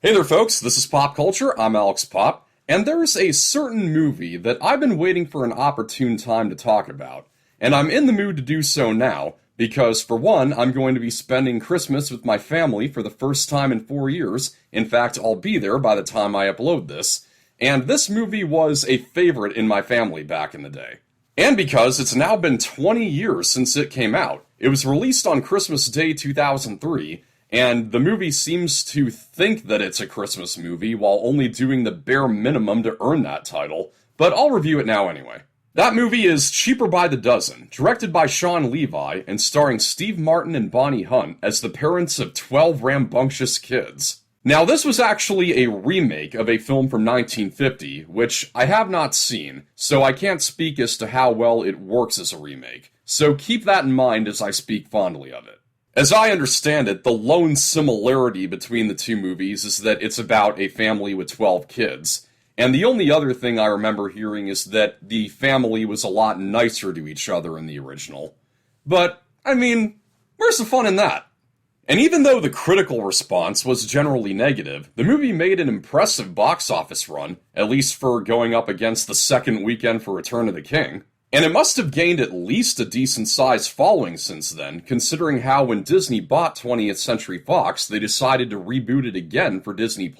Hey there, folks. This is Pop Culture. I'm Alex Pop, and there's a certain movie that I've been waiting for an opportune time to talk about, and I'm in the mood to do so now because, for one, I'm going to be spending Christmas with my family for the first time in 4 years. In fact, I'll be there by the time I upload this, and this movie was a favorite in my family back in the day. And because it's now been 20 years since it came out. It was released on Christmas Day 2003, and the movie seems to think that it's a Christmas movie while only doing the bare minimum to earn that title, but I'll review it now anyway. That movie is Cheaper by the Dozen, directed by Sean Levi and starring Steve Martin and Bonnie Hunt as the parents of 12 rambunctious kids. Now, this was actually a remake of a film from 1950, which I have not seen, so I can't speak as to how well it works as a remake, so keep that in mind as I speak fondly of it. As I understand it, the lone similarity between the two movies is that it's about a family with 12 kids, and the only other thing I remember hearing is that the family was a lot nicer to each other in the original. But, I mean, where's the fun in that? And even though the critical response was generally negative, the movie made an impressive box office run, at least for going up against the second weekend for Return of the King. And it must have gained at least a decent-sized following since then, considering how when Disney bought 20th Century Fox, they decided to reboot it again for Disney+.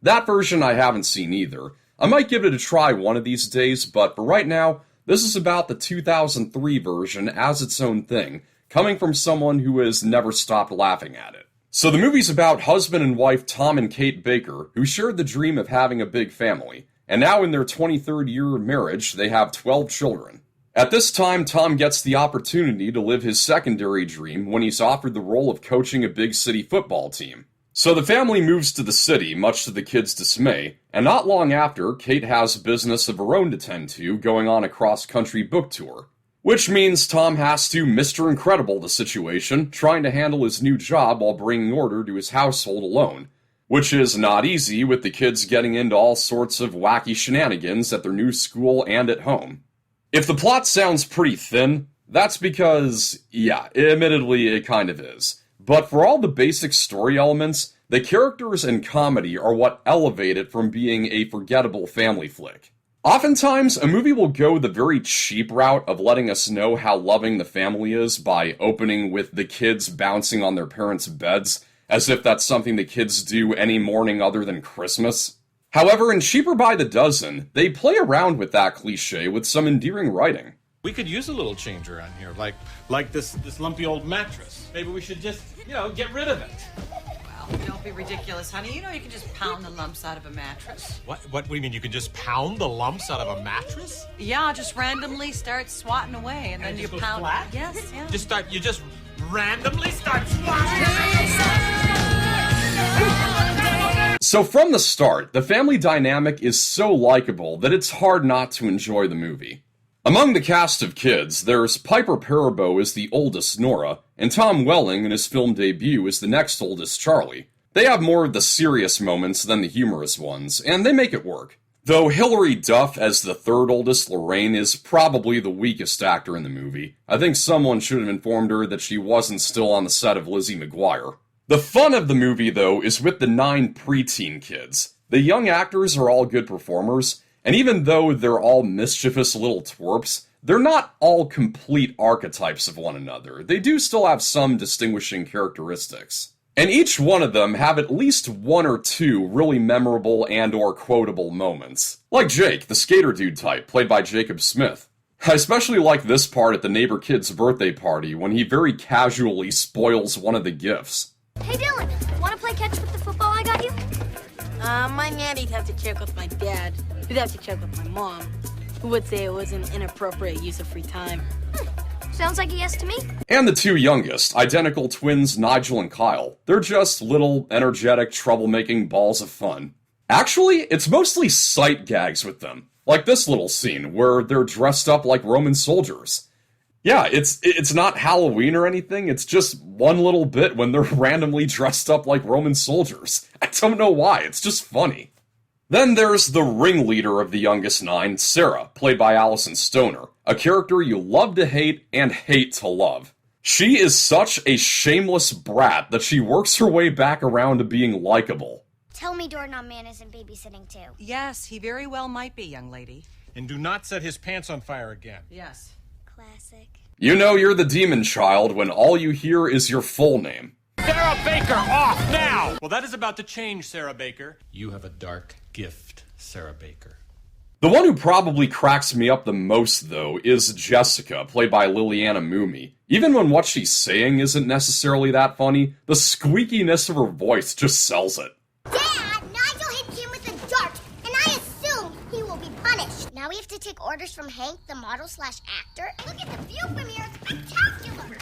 That version I haven't seen either. I might give it a try one of these days, but for right now, this is about the 2003 version as its own thing, coming from someone who has never stopped laughing at it. So the movie's about husband and wife Tom and Kate Baker, who shared the dream of having a big family. And now in their 23rd year of marriage, they have 12 children. At this time, Tom gets the opportunity to live his secondary dream when he's offered the role of coaching a big city football team. So the family moves to the city, much to the kids' dismay, and not long after, Kate has business of her own to tend to, going on a cross-country book tour. Which means Tom has to Mr. Incredible the situation, trying to handle his new job while bringing order to his household alone. Which is not easy, with the kids getting into all sorts of wacky shenanigans at their new school and at home. If the plot sounds pretty thin, that's because, yeah, admittedly it kind of is. But for all the basic story elements, the characters and comedy are what elevate it from being a forgettable family flick. Oftentimes, a movie will go the very cheap route of letting us know how loving the family is by opening with the kids bouncing on their parents' beds, as if that's something the kids do any morning other than Christmas. However, in Cheaper by the Dozen, they play around with that cliche with some endearing writing. We could use a little change around here, like this lumpy old mattress. Maybe we should just, get rid of it. Well, don't be ridiculous, honey. You know you can just pound the lumps out of a mattress. What do you mean? You can just pound the lumps out of a mattress? Yeah, just randomly start swatting away, and then you just pound. Flat? Yes, yeah. You just randomly start swatting. So from the start, the family dynamic is so likable that it's hard not to enjoy the movie. Among the cast of kids, there's Piper Perabo as the oldest Nora, and Tom Welling in his film debut as the next oldest Charlie. They have more of the serious moments than the humorous ones, and they make it work. Though Hilary Duff as the third oldest Lorraine is probably the weakest actor in the movie. I think someone should have informed her that she wasn't still on the set of Lizzie McGuire. The fun of the movie, though, is with the 9 preteen kids. The young actors are all good performers, and even though they're all mischievous little twerps, they're not all complete archetypes of one another. They do still have some distinguishing characteristics. And each one of them have at least one or two really memorable and or quotable moments. Like Jake, the skater dude type, played by Jacob Smith. I especially like this part at the neighbor kid's birthday party when he very casually spoils one of the gifts. Hey Dylan, wanna play catch with the football I got you? My nanny'd have to check with my dad, who'd have to check with my mom, who would say it was an inappropriate use of free time. Sounds like a yes to me. And the 2 youngest, identical twins Nigel and Kyle. They're just little, energetic, troublemaking balls of fun. Actually, it's mostly sight gags with them. Like this little scene, where they're dressed up like Roman soldiers. Yeah, it's not Halloween or anything, it's just one little bit when they're randomly dressed up like Roman soldiers. I don't know why, it's just funny. Then there's the ringleader of the youngest 9, Sarah, played by Allison Stoner, a character you love to hate and hate to love. She is such a shameless brat that she works her way back around to being likable. Tell me Doorknob Man isn't babysitting too. Yes, he very well might be, young lady. And do not set his pants on fire again. Yes. Classic. You know you're the demon child when all you hear is your full name. Sarah Baker, off now! Well, that is about to change, Sarah Baker. You have a dark gift, Sarah Baker. The one who probably cracks me up the most, though, is Jessica, played by Liliana Mooney. Even when what she's saying isn't necessarily that funny, the squeakiness of her voice just sells it. Dad, Nigel hit Kim with a dart, and I assume he will be punished. Now we have to take orders from Hank, the model/actor. Look at the view from here, it's spectacular.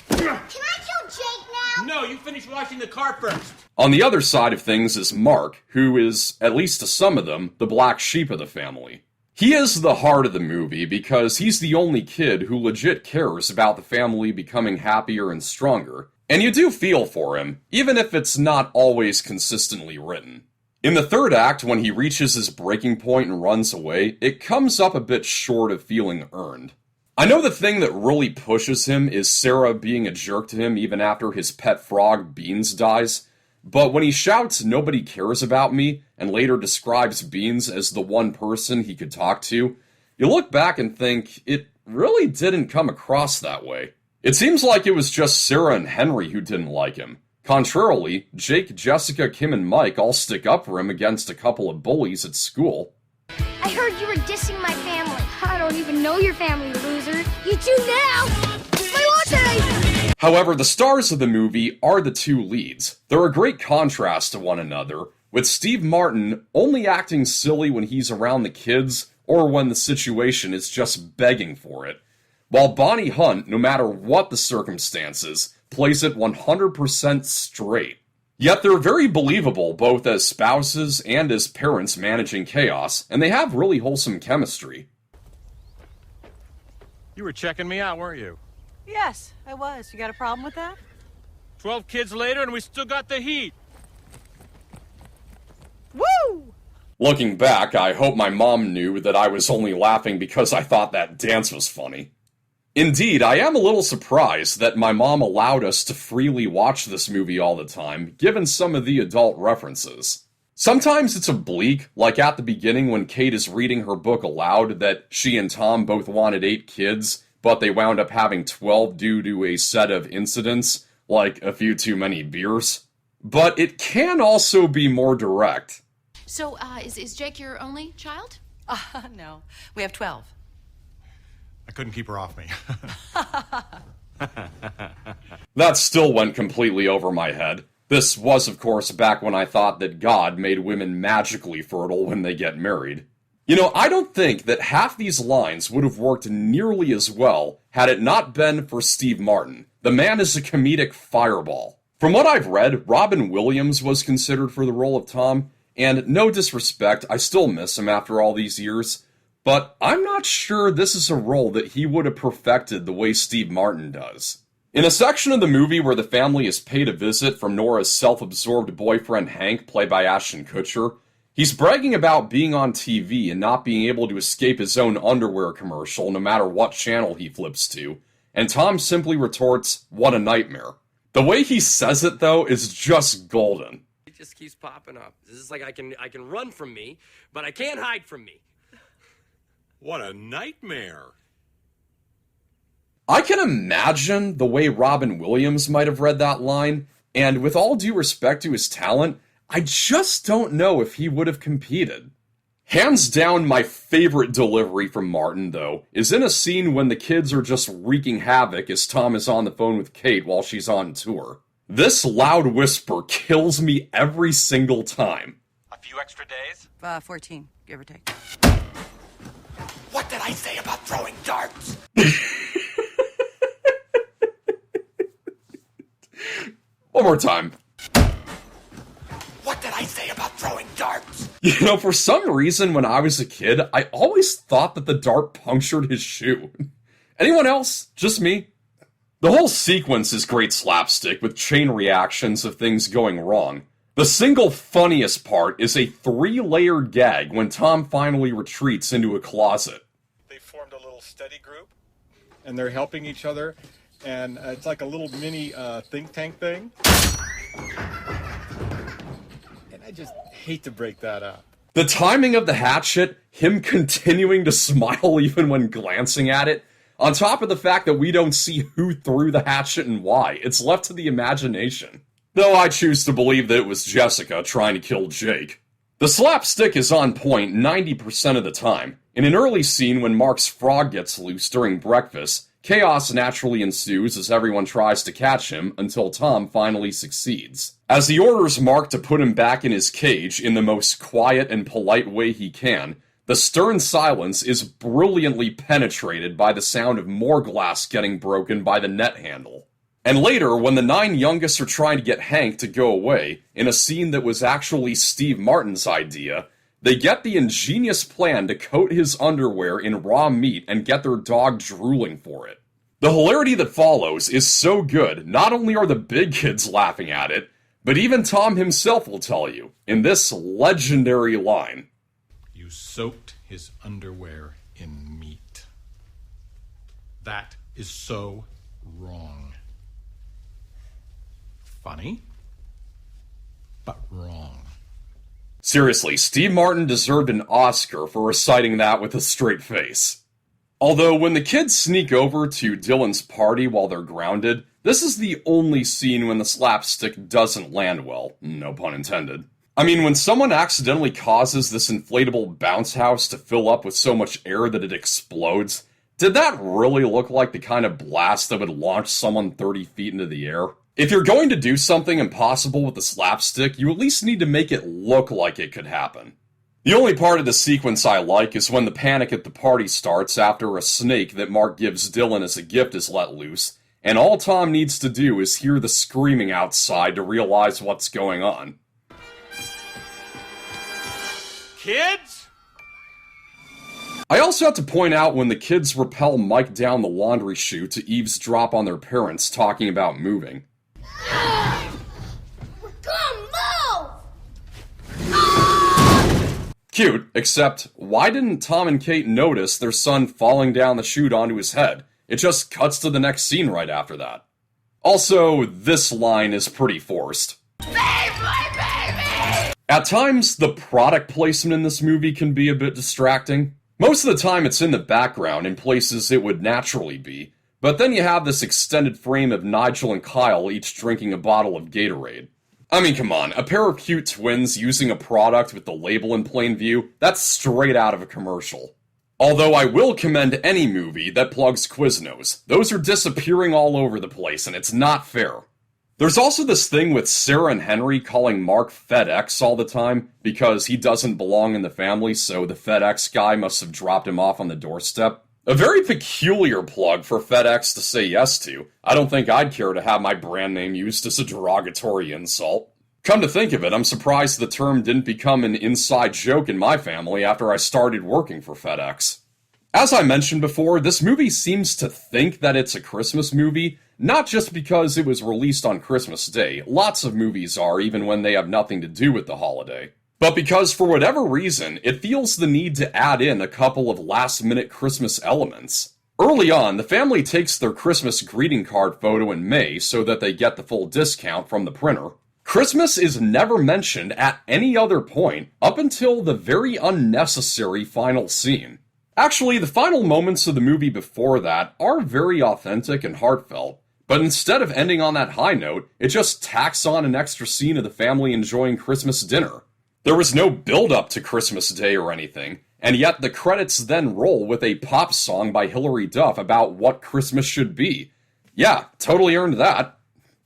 Can I kill Jake now? No, you finish washing the car first. On the other side of things is Mark, who is, at least to some of them, the black sheep of the family. He is the heart of the movie because he's the only kid who legit cares about the family becoming happier and stronger, and you do feel for him, even if it's not always consistently written. In the third act, when he reaches his breaking point and runs away, it comes up a bit short of feeling earned. I know the thing that really pushes him is Sarah being a jerk to him even after his pet frog, Beans, dies, but when he shouts, "Nobody cares about me," and later describes Beans as the one person he could talk to, you look back and think, it really didn't come across that way. It seems like it was just Sarah and Henry who didn't like him. Contrarily, Jake, Jessica, Kim, and Mike all stick up for him against a couple of bullies at school. I heard you were dissing my family. I don't even know your family, loser. You do now! My latte! However, the stars of the movie are the two leads. They're a great contrast to one another, with Steve Martin only acting silly when he's around the kids or when the situation is just begging for it, while Bonnie Hunt, no matter what the circumstances, plays it 100% straight. Yet they're very believable both as spouses and as parents managing chaos, and they have really wholesome chemistry. You were checking me out, weren't you? Yes, I was. You got a problem with that? 12 kids later and we still got the heat. Woo! Looking back, I hope my mom knew that I was only laughing because I thought that dance was funny. Indeed, I am a little surprised that my mom allowed us to freely watch this movie all the time, given some of the adult references. Sometimes it's oblique, like at the beginning when Kate is reading her book aloud that she and Tom both wanted 8 kids, but they wound up having 12 due to a set of incidents, like a few too many beers. But it can also be more direct. So, is Jake your only child? No. We have 12. I couldn't keep her off me. That still went completely over my head. This was, of course, back when I thought that God made women magically fertile when they get married. You know, I don't think that half these lines would have worked nearly as well had it not been for Steve Martin. The man is a comedic fireball. From what I've read, Robin Williams was considered for the role of Tom, and no disrespect, I still miss him after all these years, but I'm not sure this is a role that he would have perfected the way Steve Martin does. In a section of the movie where the family is paid a visit from Nora's self-absorbed boyfriend Hank, played by Ashton Kutcher, he's bragging about being on TV and not being able to escape his own underwear commercial no matter what channel he flips to, and Tom simply retorts, "What a nightmare." The way he says it, though, is just golden. It just keeps popping up. This is like I can run from me, but I can't hide from me. What a nightmare. I can imagine the way Robin Williams might have read that line, and with all due respect to his talent, I just don't know if he would have competed. Hands down, my favorite delivery from Martin, though, is in a scene when the kids are just wreaking havoc as Tom is on the phone with Kate while she's on tour. This loud whisper kills me every single time. A few extra days? 14, give or take. What did I say about throwing darts? One more time. What did I say about throwing darts? You know, for some reason, when I was a kid, I always thought that the dart punctured his shoe. Anyone else? Just me? The whole sequence is great slapstick, with chain reactions of things going wrong. The single funniest part is a 3-layered gag when Tom finally retreats into a closet. They formed a little study group, and they're helping each other, and it's like a little mini think tank thing. And I just hate to break that up. The timing of the hatchet, him continuing to smile even when glancing at it, on top of the fact that we don't see who threw the hatchet and why, it's left to the imagination. Though I choose to believe that it was Jessica trying to kill Jake. The slapstick is on point 90% of the time. In an early scene when Mark's frog gets loose during breakfast, chaos naturally ensues as everyone tries to catch him until Tom finally succeeds. As he orders Mark to put him back in his cage in the most quiet and polite way he can, the stern silence is brilliantly penetrated by the sound of more glass getting broken by the net handle. And later, when the 9 youngest are trying to get Hank to go away, in a scene that was actually Steve Martin's idea, they get the ingenious plan to coat his underwear in raw meat and get their dog drooling for it. The hilarity that follows is so good, not only are the big kids laughing at it, but even Tom himself will tell you, in this legendary line. You soaked his underwear in meat. That is so wrong. Funny, but wrong. Seriously, Steve Martin deserved an Oscar for reciting that with a straight face. Although, when the kids sneak over to Dylan's party while they're grounded, this is the only scene when the slapstick doesn't land well, no pun intended. I mean, when someone accidentally causes this inflatable bounce house to fill up with so much air that it explodes, did that really look like the kind of blast that would launch someone 30 feet into the air? If you're going to do something impossible with the slapstick, you at least need to make it look like it could happen. The only part of the sequence I like is when the panic at the party starts after a snake that Mark gives Dylan as a gift is let loose, and all Tom needs to do is hear the screaming outside to realize what's going on. Kids? I also have to point out when the kids rappel Mike down the laundry chute to eavesdrop on their parents talking about moving. Cute, except why didn't Tom and Kate notice their son falling down the chute onto his head? It just cuts to the next scene right after that. Also, this line is pretty forced. Save my baby! At times, the product placement in this movie can be a bit distracting. Most of the time it's in the background in places it would naturally be, but then you have this extended frame of Nigel and Kyle each drinking a bottle of Gatorade. I mean, come on, a pair of cute twins using a product with the label in plain view, that's straight out of a commercial. Although I will commend any movie that plugs Quiznos. Those are disappearing all over the place, and it's not fair. There's also this thing with Sarah and Henry calling Mark FedEx all the time, because he doesn't belong in the family, so the FedEx guy must have dropped him off on the doorstep. A very peculiar plug for FedEx to say yes to. I don't think I'd care to have my brand name used as a derogatory insult. Come to think of it, I'm surprised the term didn't become an inside joke in my family after I started working for FedEx. As I mentioned before, this movie seems to think that it's a Christmas movie, not just because it was released on Christmas Day. Lots of movies are, even when they have nothing to do with the holiday. But because, for whatever reason, it feels the need to add in a couple of last-minute Christmas elements. Early on, the family takes their Christmas greeting card photo in May so that they get the full discount from the printer. Christmas is never mentioned at any other point up until the very unnecessary final scene. Actually, the final moments of the movie before that are very authentic and heartfelt, but instead of ending on that high note, it just tacks on an extra scene of the family enjoying Christmas dinner. There was no build-up to Christmas Day or anything, and yet the credits then roll with a pop song by Hilary Duff about what Christmas should be. Yeah, totally earned that.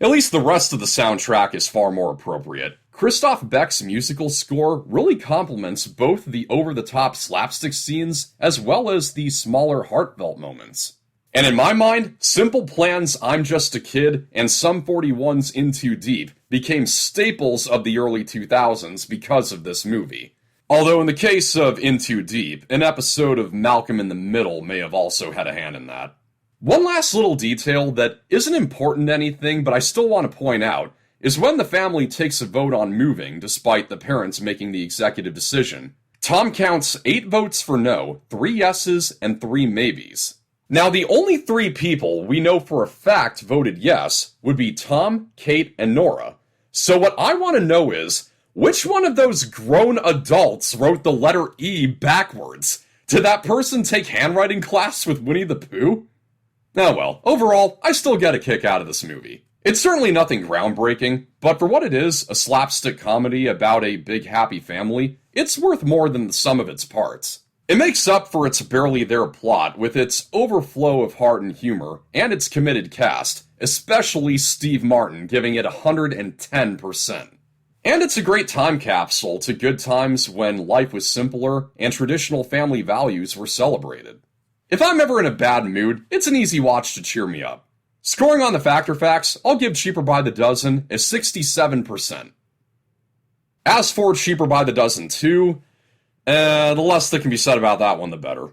At least the rest of the soundtrack is far more appropriate. Christoph Beck's musical score really complements both the over-the-top slapstick scenes as well as the smaller heartfelt moments. And in my mind, Simple Plan's I'm Just a Kid and Sum 41's In Too Deep became staples of the early 2000s because of this movie. Although in the case of In Too Deep, an episode of Malcolm in the Middle may have also had a hand in that. One last little detail that isn't important to anything, but I still want to point out, is when the family takes a vote on moving, despite the parents making the executive decision. Tom counts 8 votes for no, 3 yeses, and 3 maybes. Now, the only 3 people we know for a fact voted yes would be Tom, Kate, and Nora. So what I want to know is, Which one of those grown adults wrote the letter E backwards? Did that person take handwriting class with Winnie the Pooh? Oh well, overall, I still get a kick out of this movie. It's certainly nothing groundbreaking, but for what it is, a slapstick comedy about a big happy family, it's worth more than the sum of its parts. It makes up for its barely there plot with its overflow of heart and humor, and its committed cast, especially Steve Martin giving it 110%. And it's a great time capsule to good times when life was simpler and traditional family values were celebrated. If I'm ever in a bad mood, it's an easy watch to cheer me up. Scoring on the Factor Facts, I'll give Cheaper by the Dozen a 67%. As for Cheaper by the Dozen 2, the less that can be said about that one, the better.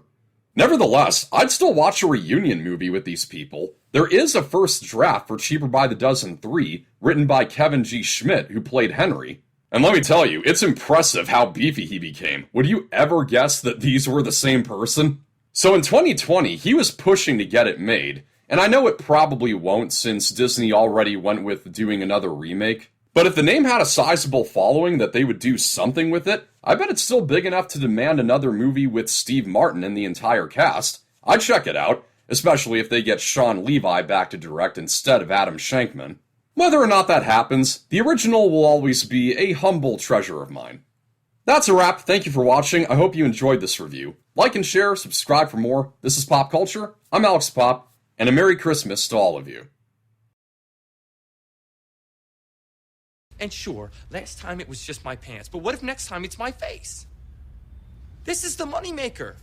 Nevertheless, I'd still watch a reunion movie with these people. There is a first draft for Cheaper by the Dozen 3, written by Kevin G. Schmidt, who played Henry. And let me tell you, it's impressive how beefy he became. Would you ever guess that these were the same person? So in 2020, he was pushing to get it made, and I know it probably won't since Disney already went with doing another remake. But if the name had a sizable following that they would do something with it, I bet it's still big enough to demand another movie with Steve Martin and the entire cast. I'd check it out, especially if they get Sean Levi back to direct instead of Adam Shankman. Whether or not that happens, the original will always be a humble treasure of mine. That's a wrap. Thank you for watching. I hope you enjoyed this review. Like and share, subscribe for more. This is Pop Culture. I'm Alex Pop, and a Merry Christmas to all of you. And sure, last time it was just my pants, but what if next time it's my face? This is the moneymaker.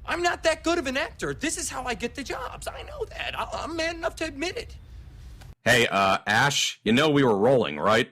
I'm not that good of an actor. This is how I get the jobs. I know that. I'm man enough to admit it. Hey, Ash, you know we were rolling, right?